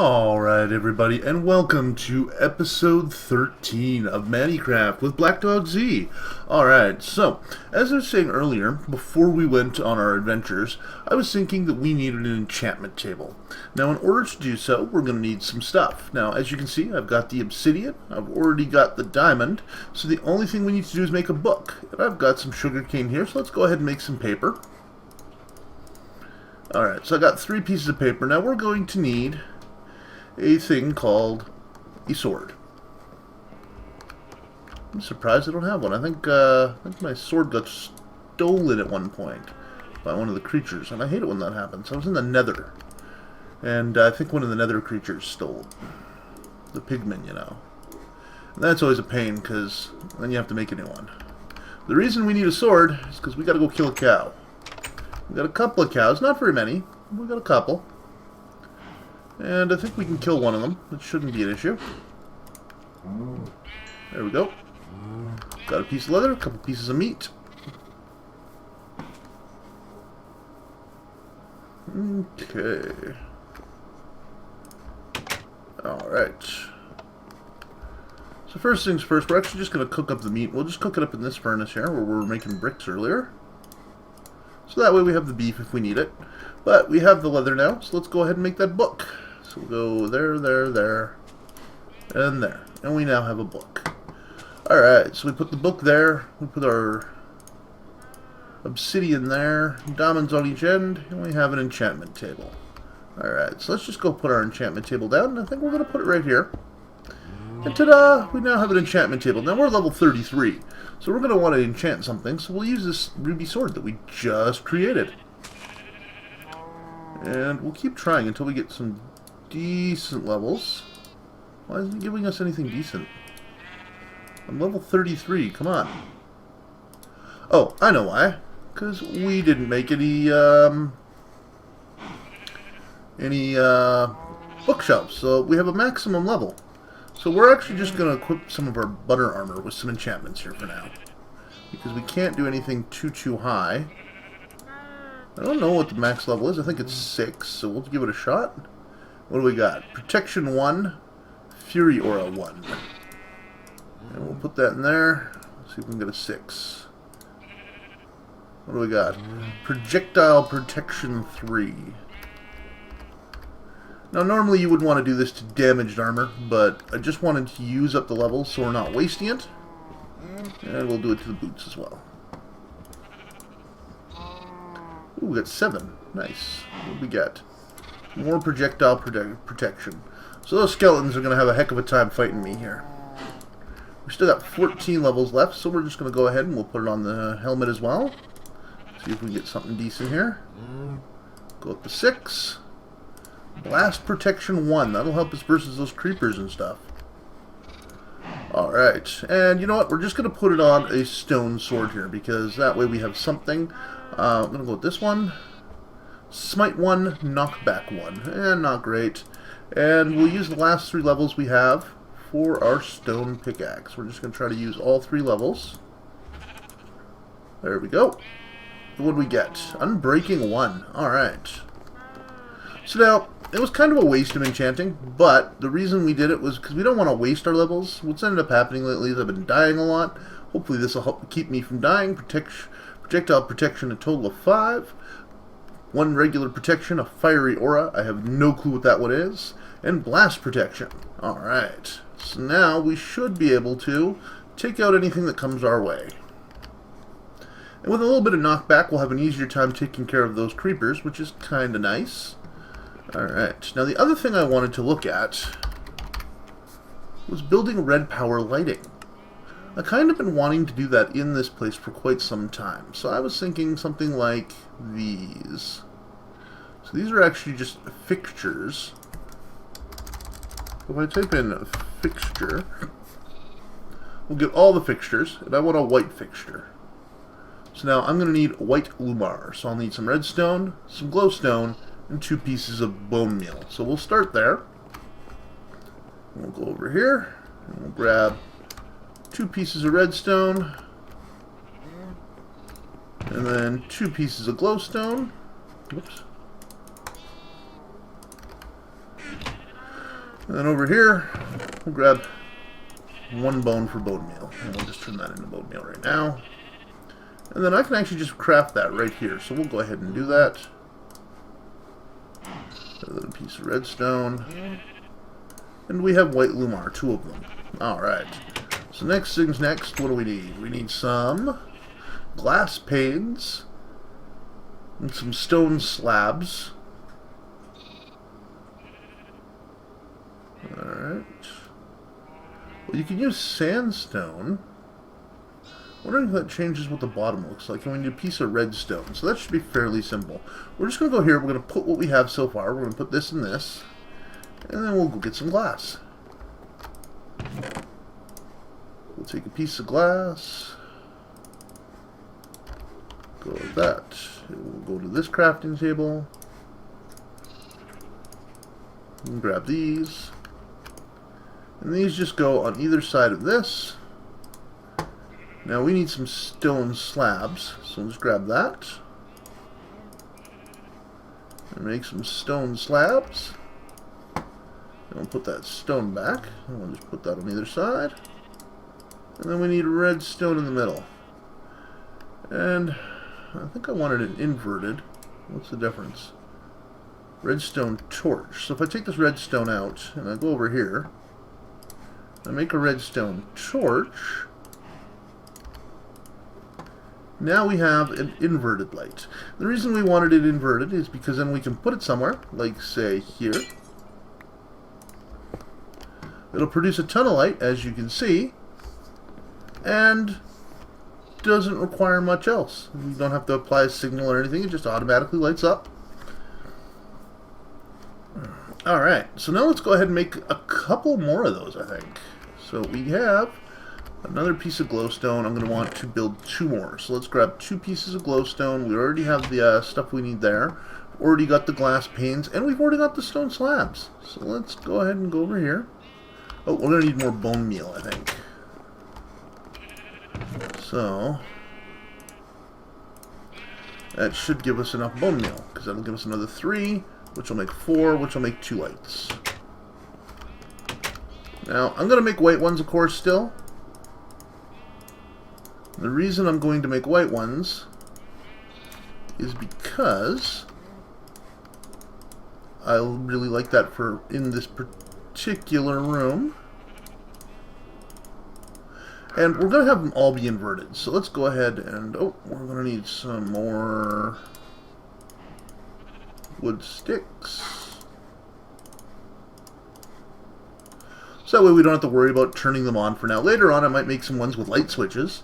Alright everybody, and welcome to episode 13 of ManniCraft with Black Dog Z. Alright, so, as I was saying earlier, before we went on our adventures, I was thinking that we needed an enchantment table. Now in order to do so, we're going to need some stuff. Now as you can see, I've got the obsidian, I've already got the diamond, so the only thing we need to do is make a book. And I've got some sugarcane here, so let's go ahead and make some paper. Alright, so I got 3 pieces of paper. Now we're going to need a thing called a sword. I'm surprised I don't have one. I think my sword got stolen at one point by one of the creatures, and I hate it when that happens. I was in the Nether, and I think one of the Nether creatures stole the pigmen, you know. And that's always a pain, because then you have to make a new one. The reason we need a sword is because we got to go kill a cow. We got a couple of cows, not very many. We got a couple. And I think we can kill one of them. It shouldn't be an issue. There we go. Got a piece of leather, a couple pieces of meat. Okay. Alright. So first things first, we're actually just going to cook up the meat. We'll just cook it up in this furnace here where we were making bricks earlier. So that way we have the beef if we need it. But we have the leather now, so let's go ahead and make that book. So we'll go there, and there. And we now have a book. Alright, so we put the book there, we put our obsidian there, diamonds on each end, and we have an enchantment table. Alright, so let's just go put our enchantment table down, and I think we're going to put it right here. And ta-da! We now have an enchantment table. Now we're level 33, so we're going to want to enchant something, so we'll use this ruby sword that we just created. And we'll keep trying until we get some decent levels. Why isn't it giving us anything decent? I'm level 33, come on. Oh, I know why. Because we didn't make any bookshelves, so we have a maximum level. So we're actually just going to equip some of our butter armor with some enchantments here for now. Because we can't do anything too high. I don't know what the max level is. I think it's 6, so we'll give it a shot. What do we got? Protection 1, Fury Aura 1. And we'll put that in there. Let's see if we can get a 6. What do we got? Projectile Protection 3. Now normally you would want to do this to damaged armor, but I just wanted to use up the levels so we're not wasting it. And we'll do it to the boots as well. Ooh, we got 7. Nice. What do we get? More projectile protection. So those skeletons are going to have a heck of a time fighting me here. We still got 14 levels left, so we're just going to go ahead and we'll put it on the helmet as well. See if we can get something decent here. Go up to 6. Blast protection 1. That'll help us versus those creepers and stuff. Alright, and you know what? We're just going to put it on a stone sword here, because that way we have something. I'm going to go with this one. Smite 1, knockback 1. Not great. And we'll use the last 3 levels we have for our stone pickaxe. We're just going to try to use all 3 levels. There we go. What do we get? Unbreaking 1. Alright. So now, it was kind of a waste of enchanting, but the reason we did it was because we don't want to waste our levels. What's ended up happening lately is I've been dying a lot. Hopefully this will help keep me from dying. Projectile protection, a total of 5. 1 regular protection, a fiery aura. I have no clue what that one is. And blast protection. Alright. So now we should be able to take out anything that comes our way. And with a little bit of knockback, we'll have an easier time taking care of those creepers, which is kind of nice. Alright. Now the other thing I wanted to look at was building RedPower lighting. I kind of been wanting to do that in this place for quite some time. So I was thinking something like these. So these are actually just fixtures. If I type in fixture, we'll get all the fixtures, and I want a white fixture. So now I'm going to need white lumar. So I'll need some redstone, some glowstone, and 2 pieces of bone meal. So we'll start there. We'll go over here, and we'll grab 2 pieces of redstone, and then 2 pieces of glowstone. Whoops. And then over here, we'll grab 1 bone for bone meal. And we'll just turn that into bone meal right now. And then I can actually just craft that right here. So we'll go ahead and do that. A little piece of redstone. And we have white lumar, 2 of them. Alright. So next things next, what do we need? We need some glass panes. And some stone slabs. Alright. Well, you can use sandstone. Wondering if that changes what the bottom looks like. And we need a piece of redstone. So that should be fairly simple. We're just going to go here. We're going to put what we have so far. We're going to put this and this. And then we'll go get some glass. We'll take a piece of glass. Go like that. We'll go to this crafting table. And grab these. And these just go on either side of this. Now we need some stone slabs, so let's grab that. And make some stone slabs. And we'll put that stone back. And we'll just put that on either side. And then we need redstone in the middle. And I think I wanted it inverted. What's the difference? Redstone torch. So if I take this redstone out and I go over here, I make a redstone torch. Now we have an inverted light. The reason we wanted it inverted is because then we can put it somewhere, like say here. It'll produce a ton of light, as you can see, and doesn't require much else. You don't have to apply a signal or anything, it just automatically lights up. Alright, so now let's go ahead and make a couple more of those, I think. So we have another piece of glowstone. I'm going to want to build 2 more. So let's grab 2 pieces of glowstone. We already have the stuff we need there. Already got the glass panes, and we've already got the stone slabs. So let's go ahead and go over here. Oh, we're going to need more bone meal, I think. So that should give us enough bone meal, because that'll give us another 3, which will make 4, which will make 2 lights. Now, I'm going to make white ones, of course, still. The reason I'm going to make white ones is because I really like that for in this particular room. And we're going to have them all be inverted. So let's go ahead and... oh, we're going to need some more wood sticks. So that way we don't have to worry about turning them on for now. Later on I might make some ones with light switches.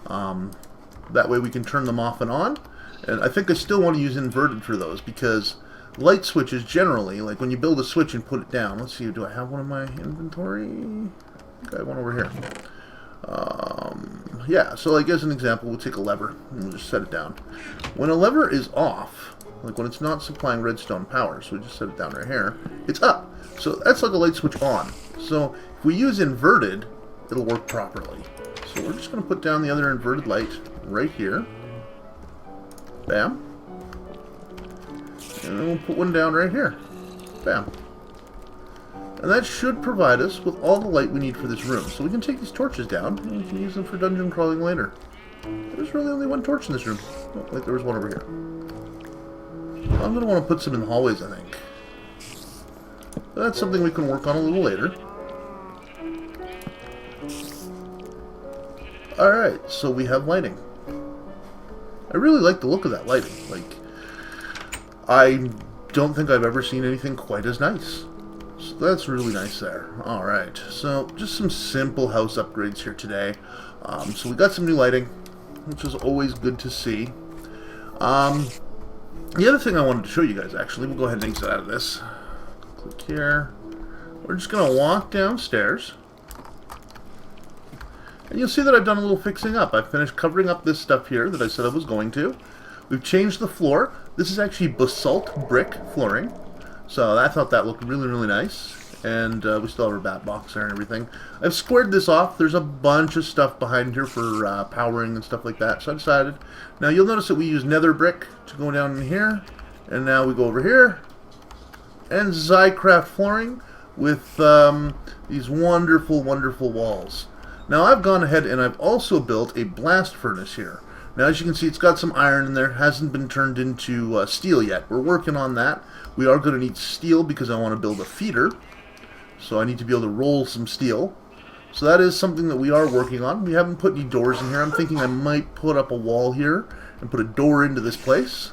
That way we can turn them off and on. And I think I still want to use inverted for those, because light switches generally, like when you build a switch and put it down, let's see, do I have one in my inventory? I think I have one over here. Yeah, so like as an example, we'll take a lever and we'll just set it down. When a lever is off, like when it's not supplying redstone power, so we just set it down right here, it's up. So that's like a light switch on. So if we use inverted, it'll work properly. So we're just going to put down the other inverted light right here. Bam. And then we'll put one down right here. Bam. And that should provide us with all the light we need for this room. So we can take these torches down and we can use them for dungeon crawling later. There's really only 1 torch in this room. Oh, wait, there was one over here. I'm going to want to put some in the hallways, I think. That's something we can work on a little later. Alright, so we have lighting. I really like the look of that lighting. Like, I don't think I've ever seen anything quite as nice. So that's really nice there. Alright, so just some simple house upgrades here today. So we got some new lighting, which is always good to see. The other thing I wanted to show you guys, actually, we'll go ahead and exit out of this. Click here. We're just going to walk downstairs. And you'll see that I've done a little fixing up. I've finished covering up this stuff here that I said I was going to. We've changed the floor. This is actually basalt brick flooring. So I thought that looked really, really nice. And we still have our bat box there and everything. I've squared this off. There's a bunch of stuff behind here for powering and stuff like that. So I decided. Now you'll notice that we use nether brick to go down in here. And now we go over here. And Xycraft flooring. with these wonderful, wonderful walls. Now I've gone ahead and I've also built a blast furnace here. Now as you can see, it's got some iron in there, hasn't been turned into steel yet. We're working on that. We are going to need steel because I want to build a feeder. So I need to be able to roll some steel. So that is something that we are working on. We haven't put any doors in here. I'm thinking I might put up a wall here and put a door into this place.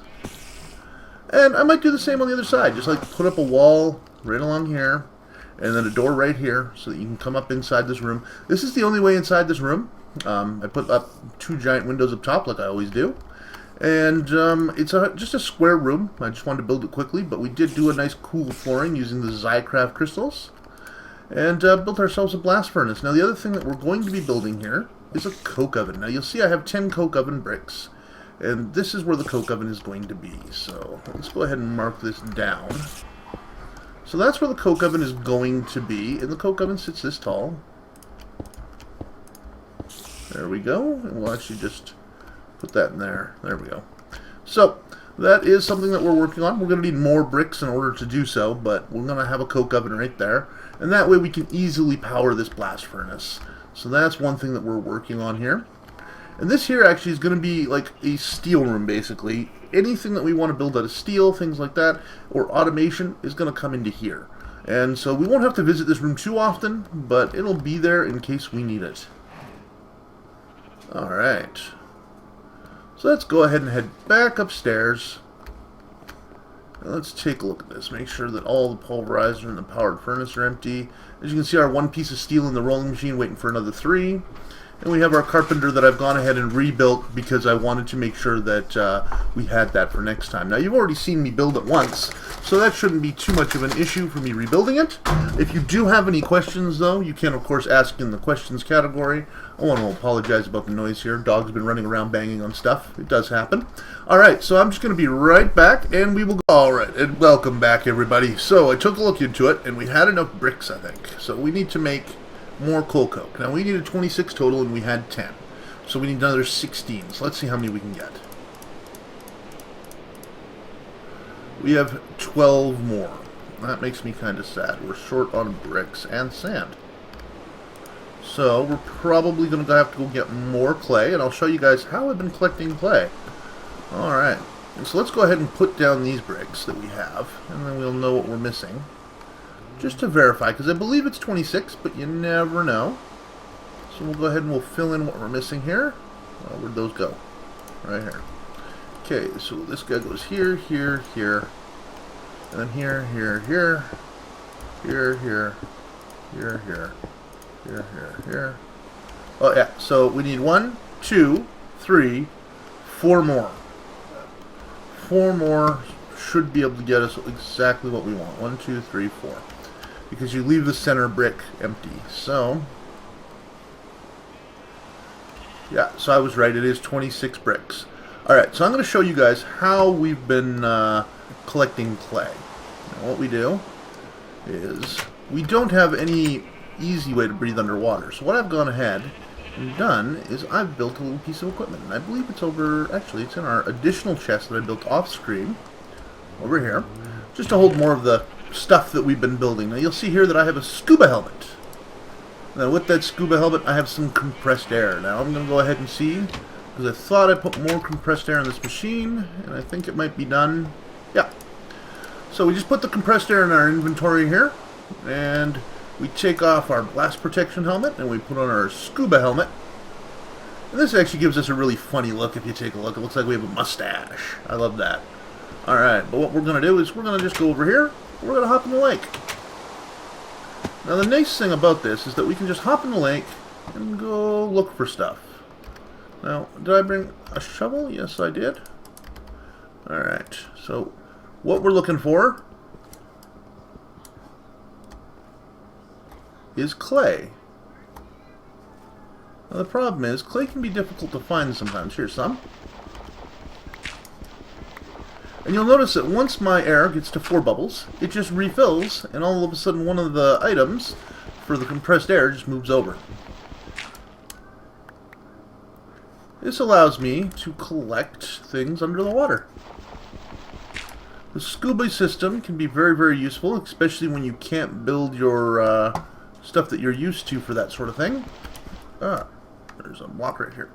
And I might do the same on the other side. Just like put up a wall right along here and then a door right here so that you can come up inside this room. This is the only way inside this room. I put up 2 giant windows up top like I always do. And it's just a square room. I just wanted to build it quickly, but we did do a nice cool flooring using the Xycraft crystals. And built ourselves a blast furnace. Now the other thing that we're going to be building here is a coke oven. Now you'll see I have 10 coke oven bricks. And this is where the coke oven is going to be. So let's go ahead and mark this down. So that's where the coke oven is going to be. And the coke oven sits this tall. There we go. And we'll actually just put that in there. There we go. So that is something that we're working on. We're going to need more bricks in order to do so, but we're going to have a coke oven right there. And that way we can easily power this blast furnace. So that's one thing that we're working on here. And this here actually is going to be like a steel room, basically. Anything that we want to build out of steel, things like that, or automation is going to come into here. And so we won't have to visit this room too often, but it'll be there in case we need it. Alright. So let's go ahead and head back upstairs. And let's take a look at this. Make sure that all the pulverizer and the powered furnace are empty. As you can see, our 1 piece of steel in the rolling machine waiting for another 3. And we have our carpenter that I've gone ahead and rebuilt because I wanted to make sure that we had that for next time. Now, you've already seen me build it once, so that shouldn't be too much of an issue for me rebuilding it. If you do have any questions, though, you can, of course, ask in the questions category. I want to apologize about the noise here. Dog's been running around banging on stuff. It does happen. Alright, so I'm just going to be right back, and we will go. Alright, and welcome back, everybody. So, I took a look into it, and we had enough bricks, I think. So, we need to make more coal coke. Now we needed 26 total and we had 10. So we need another 16. So let's see how many we can get. We have 12 more. That makes me kind of sad. We're short on bricks and sand. So we're probably going to have to go get more clay, and I'll show you guys how I've been collecting clay. Alright. So let's go ahead and put down these bricks that we have, and then we'll know what we're missing. Just to verify, because I believe it's 26, but you never know. So we'll go ahead and we'll fill in what we're missing here. Where'd those go? Right here. Okay, so this guy goes here, here, here, and then here, here, here, here, here, here, here, here, here, here. Oh yeah, so we need 1, 2, 3, 4 more. 4 more should be able to get us exactly what we want. 1, 2, 3, 4. Because you leave the center brick empty. So, yeah, so I was right. It is 26 bricks. Alright, so I'm going to show you guys how we've been collecting clay. Now, what we do is we don't have any easy way to breathe underwater. So what I've gone ahead and done is I've built a little piece of equipment. And I believe it's over, actually, it's in our additional chest that I built off screen over here, just to hold more of the stuff that we've been building. Now you'll see here that I have a scuba helmet. Now with that scuba helmet I have some compressed air. Now I'm going to go ahead and see, because I thought I put more compressed air in this machine, and I think it might be done. Yeah. So we just put the compressed air in our inventory here, and we take off our blast protection helmet, and we put on our scuba helmet. And this actually gives us a really funny look if you take a look. It looks like we have a mustache. I love that. Alright, but what we're going to do is we're going to just go over here. We're going to hop in the lake. Now the nice thing about this is that we can just hop in the lake and go look for stuff. Now, did I bring a shovel? Yes, I did. Alright, so what we're looking for is clay. Now the problem is, clay can be difficult to find sometimes. Here's some. And you'll notice that once my air gets to 4 bubbles, it just refills, and all of a sudden one of the items for the compressed air just moves over. This allows me to collect things under the water. The scuba system can be very, very useful, especially when you can't build your stuff that you're used to for that sort of thing. Ah, there's a block right here.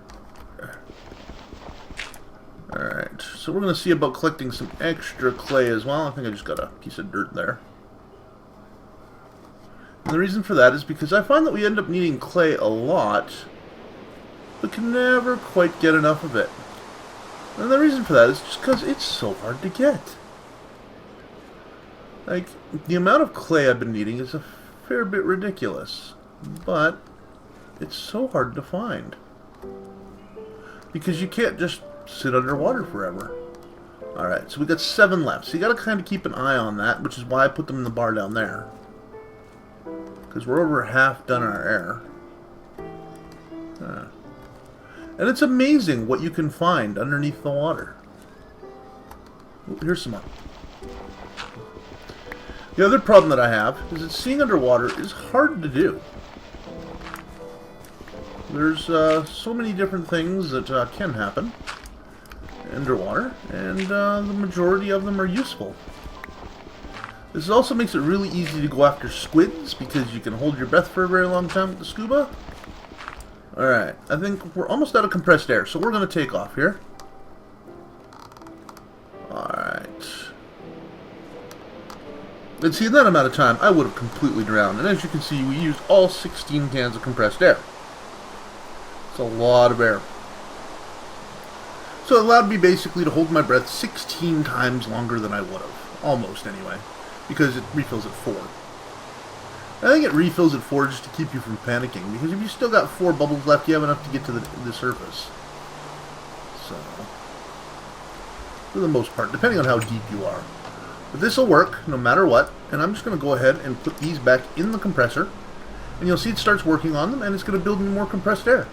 Alright, so we're going to see about collecting some extra clay as well. I think I just got a piece of dirt there. And the reason for that is because I find that we end up needing clay a lot, but can never quite get enough of it. And the reason for that is just because it's so hard to get. Like, the amount of clay I've been needing is a fair bit ridiculous, but it's so hard to find. Because you can't just sit underwater forever. Alright, so we got 7 left, so you gotta kind of keep an eye on that, which is why I put them in the bar down there. Because we're over half done our air. And it's amazing what you can find underneath the water. Oh, here's some more. The other problem that I have is that seeing underwater is hard to do. There's so many different things that can happen underwater, and the majority of them are useful. This also makes it really easy to go after squids, because you can hold your breath for a very long time with the scuba. Alright, I think we're almost out of compressed air, so we're going to take off here. Alright. And see, in that amount of time, I would have completely drowned. And as you can see, we used all 16 cans of compressed air. It's a lot of air. So it allowed me basically to hold my breath 16 times longer than I would have. Almost, anyway. Because it refills at 4. I think it refills at 4 just to keep you from panicking. Because if you still got 4 bubbles left, you have enough to get to the surface. So, for the most part, depending on how deep you are. But this will work no matter what. And I'm just going to go ahead and put these back in the compressor. And you'll see it starts working on them, and it's going to build me more compressed air.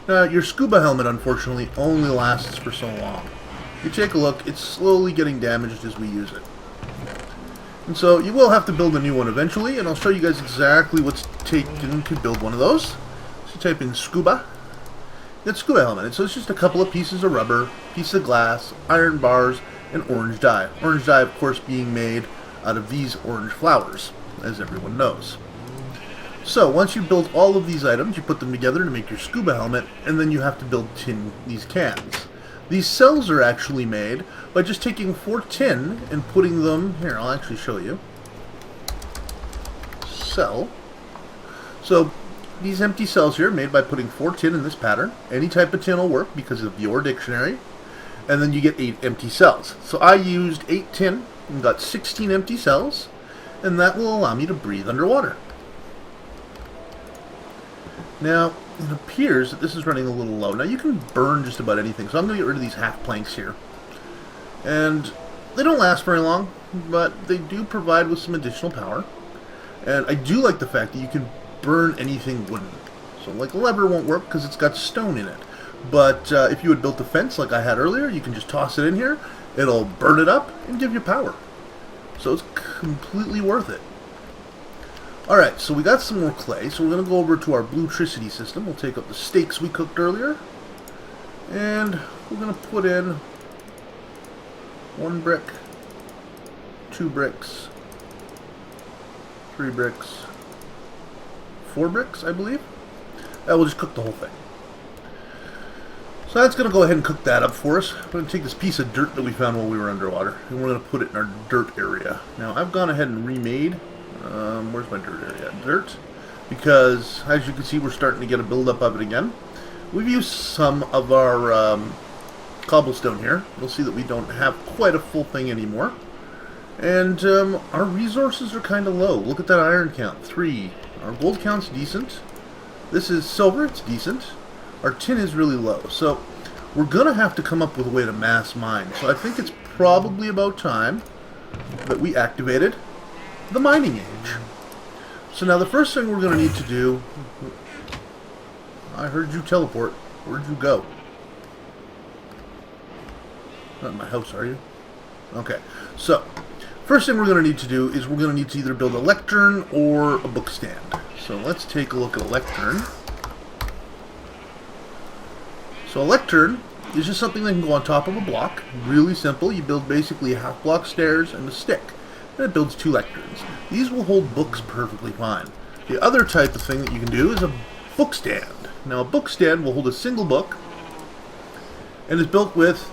Now, your scuba helmet, unfortunately, only lasts for so long. If you take a look, it's slowly getting damaged as we use it. And so, you will have to build a new one eventually, and I'll show you guys exactly what's taken to build one of those. So you type in scuba. Get scuba helmet. And so it's just a couple of pieces of rubber, piece of glass, iron bars, and orange dye. Orange dye, of course, being made out of these orange flowers, as everyone knows. So, once you build all of these items, you put them together to make your scuba helmet, and then you have to build these cans. These cells are actually made by just taking 4 tin and putting them... Here, I'll actually show you. Cell. So, these empty cells here are made by putting 4 tin in this pattern. Any type of tin will work because of your dictionary. And then you get 8 empty cells. So I used 8 tin and got 16 empty cells, and that will allow me to breathe underwater. Now, it appears that this is running a little low. Now, you can burn just about anything, so I'm going to get rid of these half planks here. And they don't last very long, but they do provide with some additional power. And I do like the fact that you can burn anything wooden. So, like, a lever won't work because it's got stone in it. But if you had built a fence like I had earlier, you can just toss it in here, it'll burn it up, and give you power. So it's completely worth it. Alright, so we got some more clay, so we're going to go over to our bluetricity system. We'll take out the steaks we cooked earlier, and we're going to put in 1 brick, 2 bricks, 3 bricks, 4 bricks, I believe. And we'll just cook the whole thing. So that's going to go ahead and cook that up for us. We're going to take this piece of dirt that we found while we were underwater, and we're going to put it in our dirt area. Now, I've gone ahead and remade... where's my dirt area? Dirt. Because, as you can see, we're starting to get a buildup of it again. We've used some of our cobblestone here. You'll see that we don't have quite a full thing anymore. And our resources are kind of low. Look at that iron count, 3. Our gold count's decent. This is silver, it's decent. Our tin is really low. So, we're going to have to come up with a way to mass mine. So I think it's probably about time that we activated the mining age. So now the first thing we're going to need to do... I heard you teleport. Where'd you go? Not in my house, are you? Okay. So, first thing we're going to need to do is we're going to need to either build a lectern or a book stand. So let's take a look at a lectern. So a lectern is just something that can go on top of a block. Really simple. You build basically a half block stairs and a stick. And it builds 2 lecterns. These will hold books perfectly fine. The other type of thing that you can do is a book stand. Now a book stand will hold a single book and is built with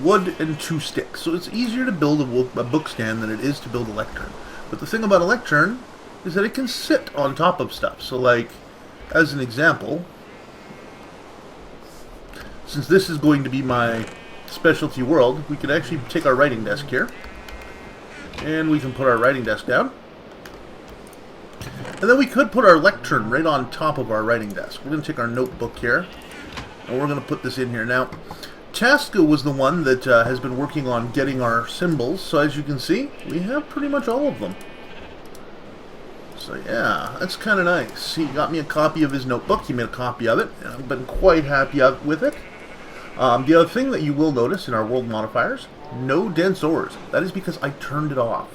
wood and 2 sticks. So it's easier to build a book stand than it is to build a lectern. But the thing about a lectern is that it can sit on top of stuff. So like, as an example, since this is going to be my specialty world, we could actually take our writing desk here, and we can put our writing desk down. And then we could put our lectern right on top of our writing desk. We're going to take our notebook here, and we're going to put this in here. Now, Tasca was the one that has been working on getting our symbols, so as you can see, we have pretty much all of them. So yeah, that's kind of nice. He got me a copy of his notebook. He made a copy of it, and I've been quite happy with it. The other thing that you will notice in our world modifiers, no dense ores. That is because I turned it off.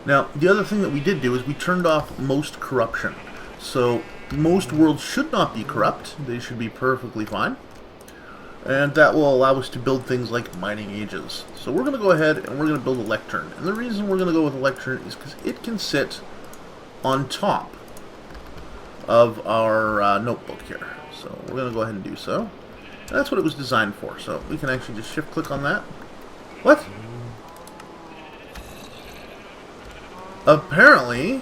Now, the other thing that we did do is we turned off most corruption. So most worlds should not be corrupt. They should be perfectly fine. And that will allow us to build things like mining ages. So we're going to go ahead and we're going to build a lectern. And the reason we're going to go with a lectern is because it can sit on top of our notebook here. So we're going to go ahead and do so. And that's what it was designed for. So we can actually just shift click on that. What? Apparently,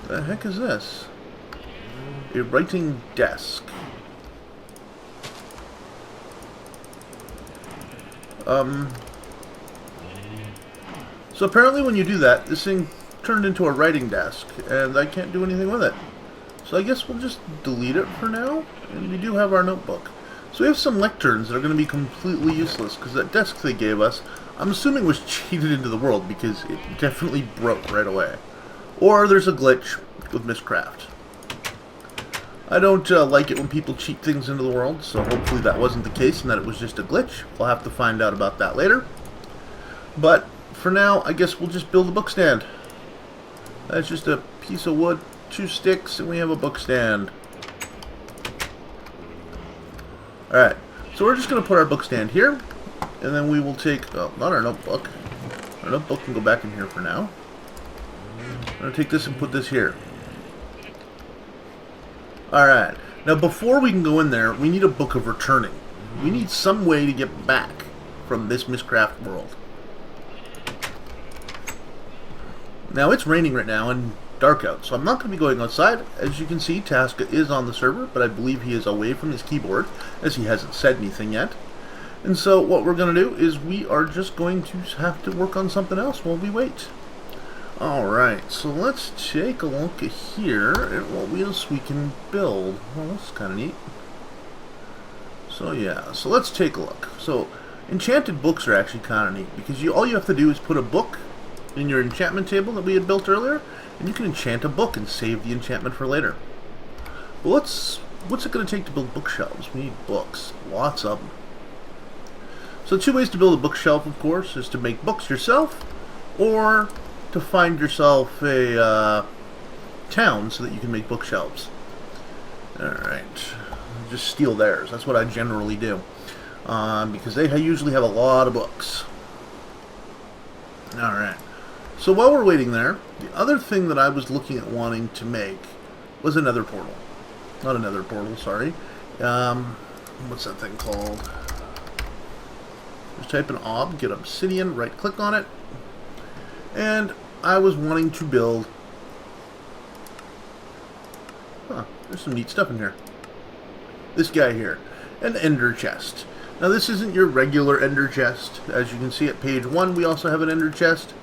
the heck is this? A writing desk. So apparently when you do that, this thing turned into a writing desk, and I can't do anything with it. So I guess we'll just delete it for now, and we do have our notebook. So we have some lecterns that are going to be completely useless, because that desk they gave us, I'm assuming was cheated into the world, because it definitely broke right away. Or there's a glitch with mystcraft. I don't like it when people cheat things into the world, so hopefully that wasn't the case and that it was just a glitch. We'll have to find out about that later. But for now, I guess we'll just build a book stand. That's just a piece of wood, 2 sticks, and we have a book stand. Alright, so we're just going to put our book stand here, and then we will take, oh, not our notebook. Our notebook can go back in here for now. I'm going to take this and put this here. Alright, now before we can go in there, we need a book of returning. We need some way to get back from this Minecraft world. Now it's raining right now and dark out, so I'm not going to be going outside. As you can see, Tasca is on the server, but I believe he is away from his keyboard, as he hasn't said anything yet. And so what we're going to do is we are just going to have to work on something else while we wait. Alright, so let's take a look at here at what else we can build. Well, that's kind of neat. So yeah, so let's take a look. So enchanted books are actually kind of neat, because all you have to do is put a book in your enchantment table that we had built earlier, and you can enchant a book and save the enchantment for later. But what's it going to take to build bookshelves? We need books, lots of them. So 2 ways to build a bookshelf, of course, is to make books yourself, or to find yourself a town so that you can make bookshelves. Alright, just steal theirs. That's what I generally do, because they usually have a lot of books. Alright, so while we're waiting there, the other thing that I was looking at wanting to make was a nether portal. Not a nether portal, sorry. What's that thing called? Just type in ob, get obsidian, right click on it, and I was wanting to build, there's some neat stuff in here. This guy here, an ender chest. Now this isn't your regular ender chest. As you can see at page 1, we also have an ender chest.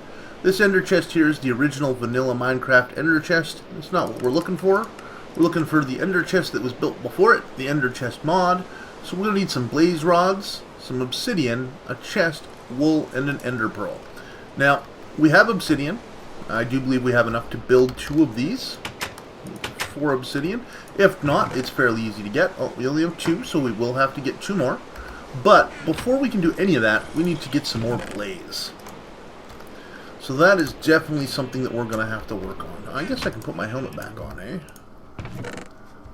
This ender chest here is the original vanilla Minecraft ender chest. It's not what we're looking for. We're looking for the ender chest that was built before it, the ender chest mod. So we're going to need some blaze rods, some obsidian, a chest, wool, and an ender pearl. Now, we have obsidian. I do believe we have enough to build 2 of these. 4 obsidian. If not, it's fairly easy to get. Oh, we only have 2, so we will have to get 2 more. But before we can do any of that, we need to get some more blaze. So that is definitely something that we're going to have to work on. I guess I can put my helmet back on, eh?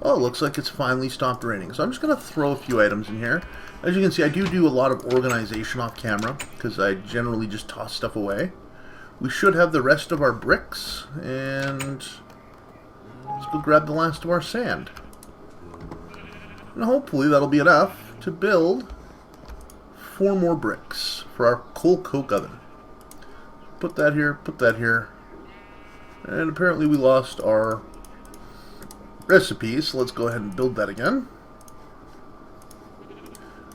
Oh, it looks like it's finally stopped raining. So I'm just going to throw a few items in here. As you can see, I do a lot of organization off camera because I generally just toss stuff away. We should have the rest of our bricks, and let's go grab the last of our sand. And hopefully that'll be enough to build 4 more bricks for our coal coke oven. Put that here, put that here. And apparently we lost our recipe, so let's go ahead and build that again.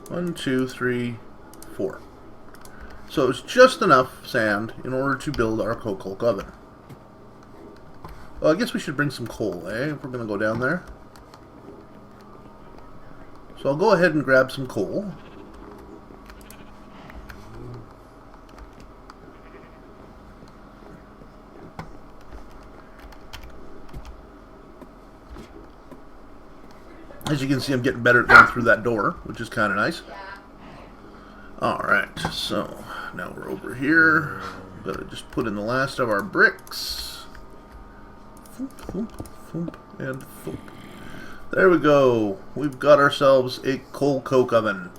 1, 2, 3, 4. So it's just enough sand in order to build our coal coke oven. Well, I guess we should bring some coal, if we're going to go down there. So I'll go ahead and grab some coal. As you can see, I'm getting better at going through that door, which is kind of nice. Alright, so now we're over here. Gotta just put in the last of our bricks. Thump, thump, thump, and thump. There we go. We've got ourselves a coal coke oven.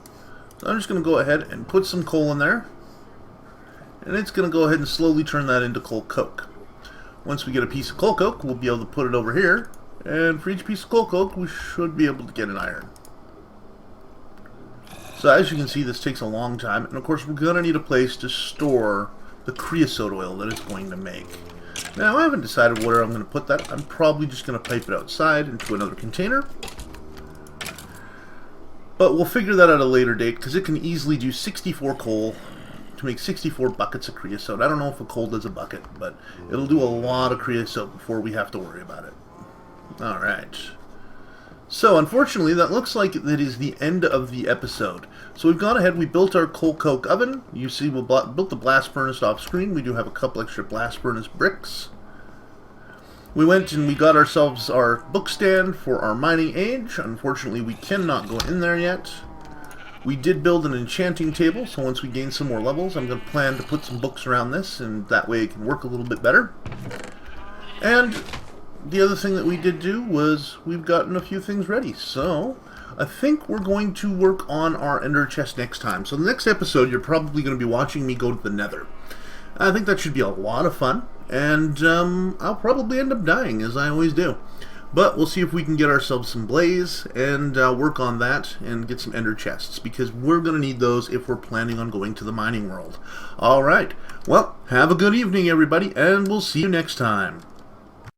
So I'm just going to go ahead and put some coal in there. And it's going to go ahead and slowly turn that into coal coke. Once we get a piece of coal coke, we'll be able to put it over here. And for each piece of coal coke, we should be able to get an iron. So as you can see, this takes a long time. And of course, we're going to need a place to store the creosote oil that it's going to make. Now, I haven't decided where I'm going to put that. I'm probably just going to pipe it outside into another container. But we'll figure that out at a later date, because it can easily do 64 coal to make 64 buckets of creosote. I don't know if a coal does a bucket, but it'll do a lot of creosote before we have to worry about it. Alright. So, unfortunately, that looks like that is the end of the episode. So we've gone ahead, we built our coal coke oven. You see we built the blast furnace off screen. We do have a couple extra blast furnace bricks. We went and we got ourselves our book stand for our mining age. Unfortunately, we cannot go in there yet. We did build an enchanting table, so once we gain some more levels, I'm going to plan to put some books around this, and that way it can work a little bit better. And the other thing that we did do was we've gotten a few things ready. So I think we're going to work on our ender chest next time. So the next episode, you're probably going to be watching me go to the nether. I think that should be a lot of fun. And I'll probably end up dying, as I always do. But we'll see if we can get ourselves some blaze and work on that and get some ender chests, because we're going to need those if we're planning on going to the mining world. Alright, well, have a good evening, everybody, and we'll see you next time.